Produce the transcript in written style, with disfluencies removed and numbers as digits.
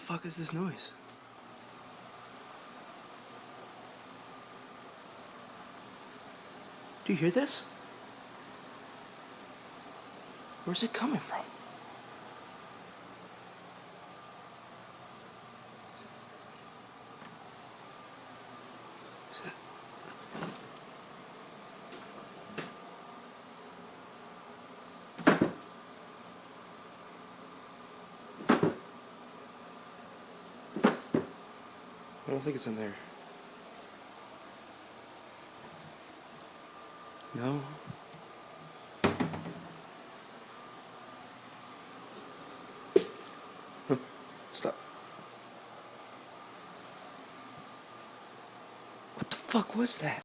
fuck is this noise? Do you hear this? Where's it coming from? I don't think it's in there. No. Stop. What the fuck was that?